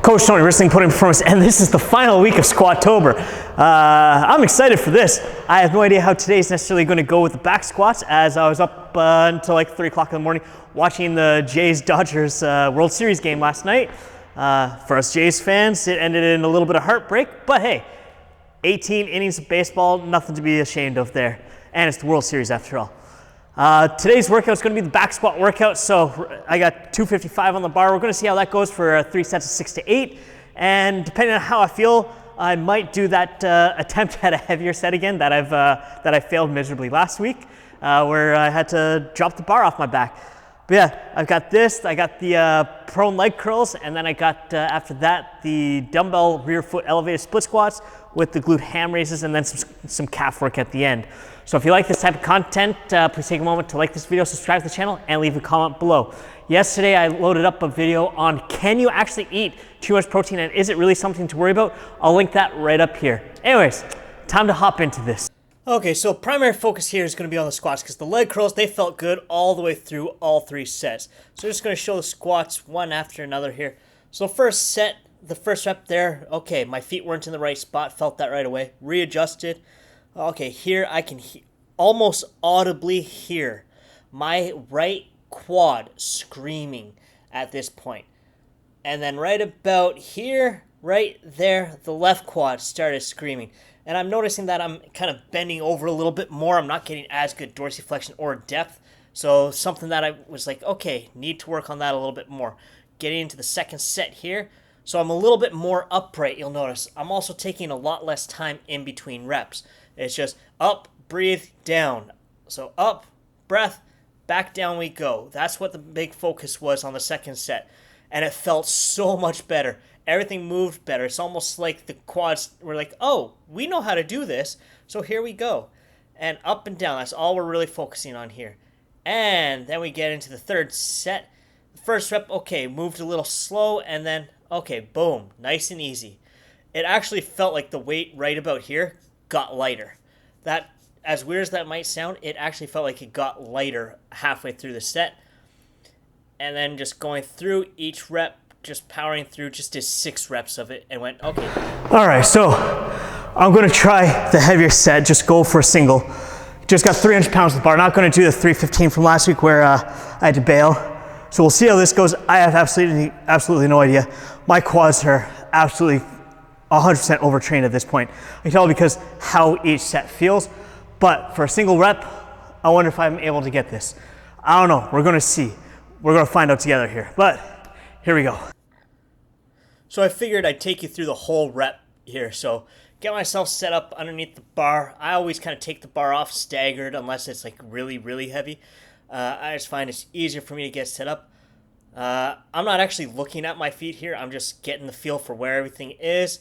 Coach Tony, Risling Podium Performance, and this is the final week of Squatober. I'm excited for this. I have no idea how today's necessarily going to go with the back squats, as I was up until like 3 o'clock in the morning watching the Jays-Dodgers World Series game last night. For us Jays fans, it ended in a little bit of heartbreak, but hey, 18 innings of baseball, nothing to be ashamed of there. And it's the World Series after all. Today's workout is going to be the back squat workout, so I got 255 on the bar. We're going to see how that goes for 3 sets of 6 to 8, and depending on how I feel, I might do that attempt at a heavier set again that I failed miserably last week, where I had to drop the bar off my back. But yeah, I've got this, I got the prone leg curls, and then I got, after that, the dumbbell rear foot elevated split squats with the glute ham raises, and then some calf work at the end. So if you like this type of content, please take a moment to like this video, subscribe to the channel, and leave a comment below. Yesterday, I loaded up a video on can you actually eat too much protein, and is it really something to worry about? I'll link that right up here. Anyways, time to hop into this. Okay, so primary focus here is going to be on the squats because the leg curls, they felt good all the way through all 3 sets. So I'm just going to show the squats one after another here. So first set, the first rep there, okay, my feet weren't in the right spot, felt that right away, readjusted. Okay, here I can almost audibly hear my right quad screaming at this point. And then right about here, right there, the left quad started screaming. And I'm noticing that I'm kind of bending over a little bit more. I'm not getting as good dorsiflexion or depth. So something that I was like, okay, need to work on that a little bit more. Getting into the second set here. So I'm a little bit more upright, you'll notice. I'm also taking a lot less time in between reps. It's just up, breathe, down. So up, breath, back down we go. That's what the big focus was on the second set. And it felt so much better. Everything moved better. It's almost like the quads were like, oh, we know how to do this, so here we go. And up and down, that's all we're really focusing on here. And then we get into the third set. The first rep, okay, moved a little slow, and then, okay, boom, nice and easy. It actually felt like the weight right about here got lighter. That, as weird as that might sound, it actually felt like it got lighter halfway through the set. And then just going through each rep, just powering through, just did 6 reps of it and went, okay. All right, so I'm gonna try the heavier set, just go for a single. Just got 300 pounds of the bar. Not gonna do the 315 from last week where I had to bail. So we'll see how this goes. I have absolutely no idea. My quads are absolutely 100% overtrained at this point. I can tell because how each set feels, but for a single rep, I wonder if I'm able to get this. I don't know, we're gonna see. We're gonna find out together here, but here we go. So I figured I'd take you through the whole rep here. So get myself set up underneath the bar. I always kind of take the bar off staggered unless it's like really, really heavy. I just find it's easier for me to get set up. I'm not actually looking at my feet here. I'm just getting the feel for where everything is.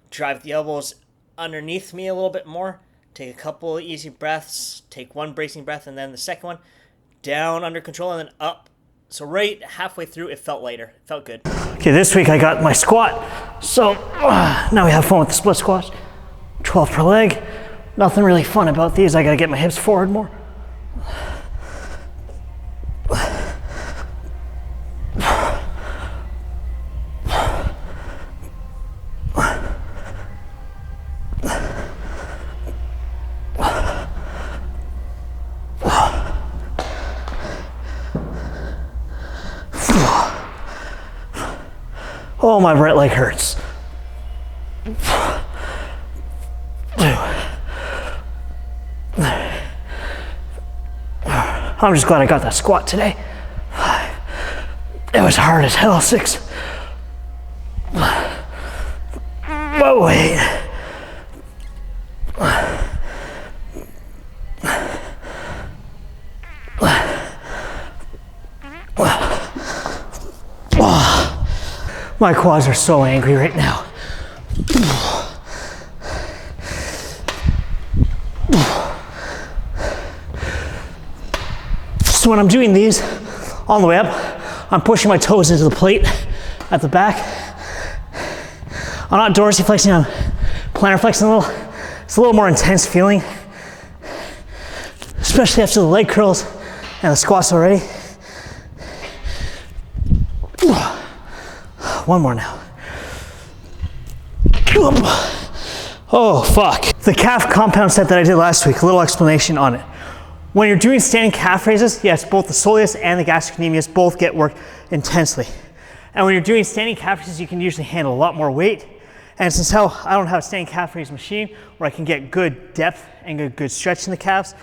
Drive the elbows underneath me a little bit more. Take a couple of easy breaths. Take one bracing breath and then the second one. Down under control and then up. So right halfway through, it felt lighter. It felt good. Okay, this week I got my squat. So now we have fun with the split squats. 12 per leg. Nothing really fun about these. I gotta get my hips forward more. Oh, my right leg hurts. I'm just glad I got that squat today. It was hard as hell, 6. But wait. My quads are so angry right now. So when I'm doing these on the way up, I'm pushing my toes into the plate at the back. I'm not dorsiflexing, I'm plantar flexing a little. It's a little more intense feeling, especially after the leg curls and the squats already. One more now. Oh, fuck. The calf compound set that I did last week, a little explanation on it. When you're doing standing calf raises, yes, both the soleus and the gastrocnemius both get worked intensely. And when you're doing standing calf raises, you can usually handle a lot more weight. And since I don't have a standing calf raise machine where I can get good depth and a good stretch in the calves,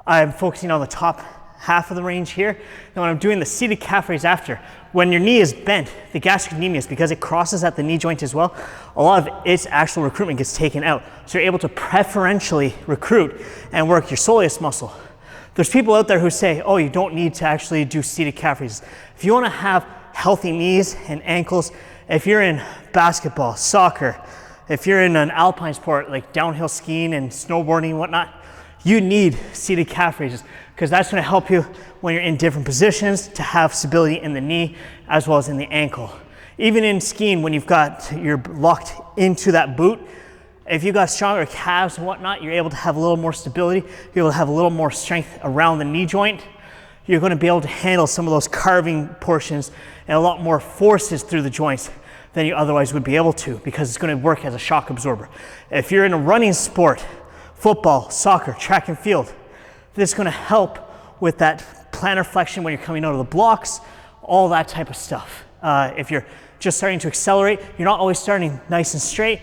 I'm focusing on the top half of the range here. Then when I'm doing the seated calf raise after, when your knee is bent, the gastrocnemius, because it crosses at the knee joint as well, a lot of its actual recruitment gets taken out. So you're able to preferentially recruit and work your soleus muscle. There's people out there who say, oh, you don't need to actually do seated calf raises. If you want to have healthy knees and ankles, if you're in basketball, soccer, if you're in an alpine sport like downhill skiing and snowboarding and whatnot, you need seated calf raises because that's going to help you when you're in different positions to have stability in the knee as well as in the ankle. Even in skiing, when you're locked into that boot, if you've got stronger calves and whatnot, you're able to have a little more stability, you're able to have a little more strength around the knee joint. You're going to be able to handle some of those carving portions and a lot more forces through the joints than you otherwise would be able to because it's going to work as a shock absorber. If you're in a running sport, football, soccer, track and field, this is going to help with that plantar flexion when you're coming out of the blocks, all that type of stuff. If you're just starting to accelerate, you're not always starting nice and straight.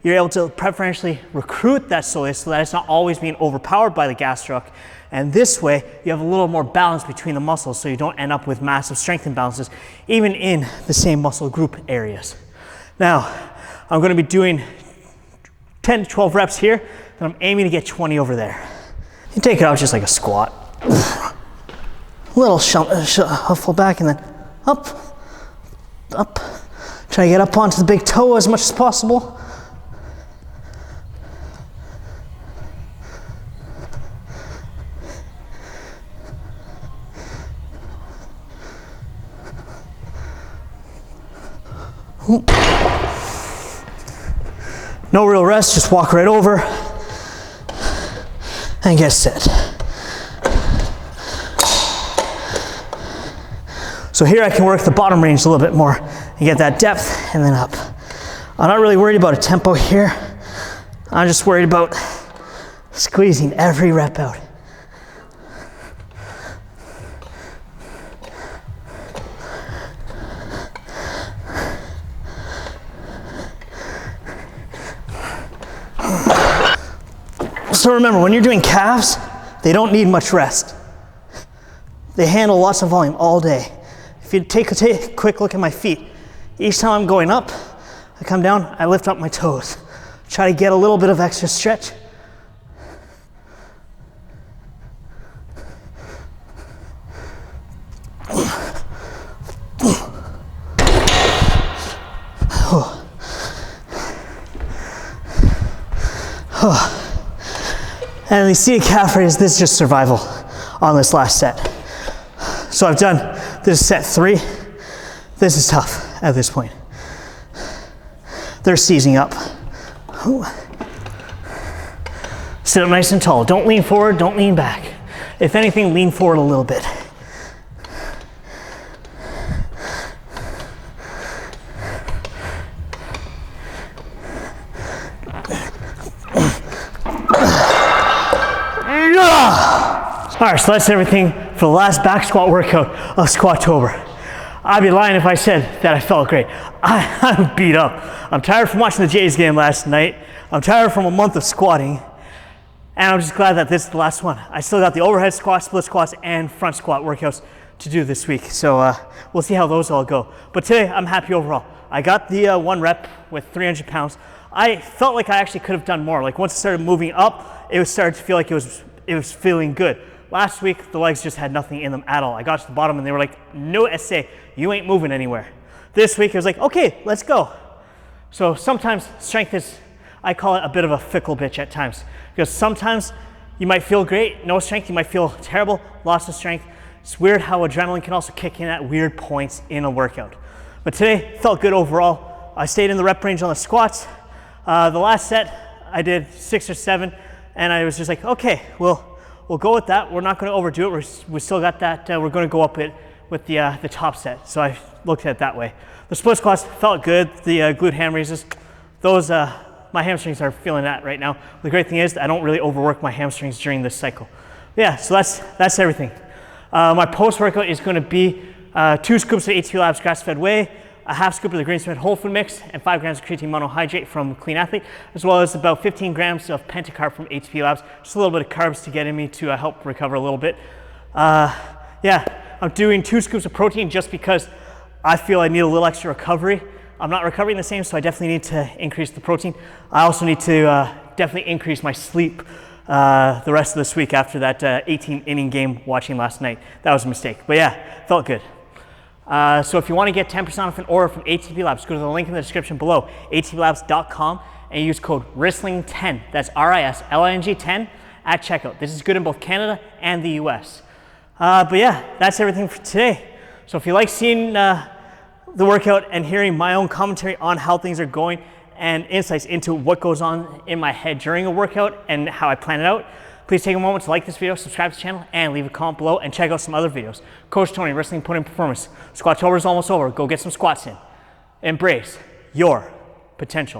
You're able to preferentially recruit that soleus so that it's not always being overpowered by the gastroc. And this way, you have a little more balance between the muscles so you don't end up with massive strength imbalances, even in the same muscle group areas. Now, I'm going to be doing 10 to 12 reps here, and I'm aiming to get 20 over there. You take it out just like a squat. Little shuffle back and then up, up. Try to get up onto the big toe as much as possible. No real rest, just walk right over and get set. So here I can work the bottom range a little bit more and get that depth and then up. I'm not really worried about a tempo here. I'm just worried about squeezing every rep out. So remember, when you're doing calves, they don't need much rest. They handle lots of volume all day. If you take a quick look at my feet, each time I'm going up, I come down, I lift up my toes. Try to get a little bit of extra stretch. And the seated calf raise, this is just survival on this last set. So I've done this is set 3. This is tough at this point. They're seizing up. Sit up nice and tall. Don't lean forward, don't lean back. If anything, lean forward a little bit. All right, so that's everything for the last back squat workout of Squatober. I'd be lying if I said that I felt great. I'm beat up. I'm tired from watching the Jays game last night. I'm tired from a month of squatting. And I'm just glad that this is the last one. I still got the overhead squats, split squats, and front squat workouts to do this week. So we'll see how those all go. But today, I'm happy overall. I got the 1 rep with 300 pounds. I felt like I actually could have done more. Like once it started moving up, it was starting to feel like it was feeling good. Last week, the legs just had nothing in them at all. I got to the bottom and they were like, no essay, you ain't moving anywhere. This week, it was like, okay, let's go. So sometimes strength is, I call it a bit of a fickle bitch at times. Because sometimes you might feel great, no strength, you might feel terrible, loss of strength. It's weird how adrenaline can also kick in at weird points in a workout. But today, felt good overall. I stayed in the rep range on the squats. The last set, I did 6 or 7, and I was just like, okay, we'll go with that. We're not going to overdo it. We still got that. We're going to go up it with the top set. So I looked at it that way. The split squats felt good. The glute ham raises, those, my hamstrings are feeling that right now. The great thing is I don't really overwork my hamstrings during this cycle. Yeah, so that's everything. My post-workout is going to be 2 scoops of ATP Labs grass-fed whey, a half scoop of the Greensmith whole food mix, and 5 grams of creatine monohydrate from Clean Athlete, as well as about 15 grams of pentacarb from ATP Labs. Just a little bit of carbs to get in me to help recover a little bit. Yeah, I'm doing 2 scoops of protein just because I feel I need a little extra recovery. I'm not recovering the same, so I definitely need to increase the protein. I also need to definitely increase my sleep the rest of this week after that 18-inning game watching last night. That was a mistake, but yeah, felt good. So if you want to get 10% off an order from ATP Labs, go to the link in the description below, atplabs.com, and use code RISLING10, that's RISLING 10, at checkout. This is good in both Canada and the US. But yeah, that's everything for today. So if you like seeing the workout and hearing my own commentary on how things are going and insights into what goes on in my head during a workout and how I plan it out, please take a moment to like this video, subscribe to the channel, and leave a comment below and check out some other videos. Coach Tony, Risling Podium Performance. Squatober is almost over. Go get some squats in. Embrace your potential.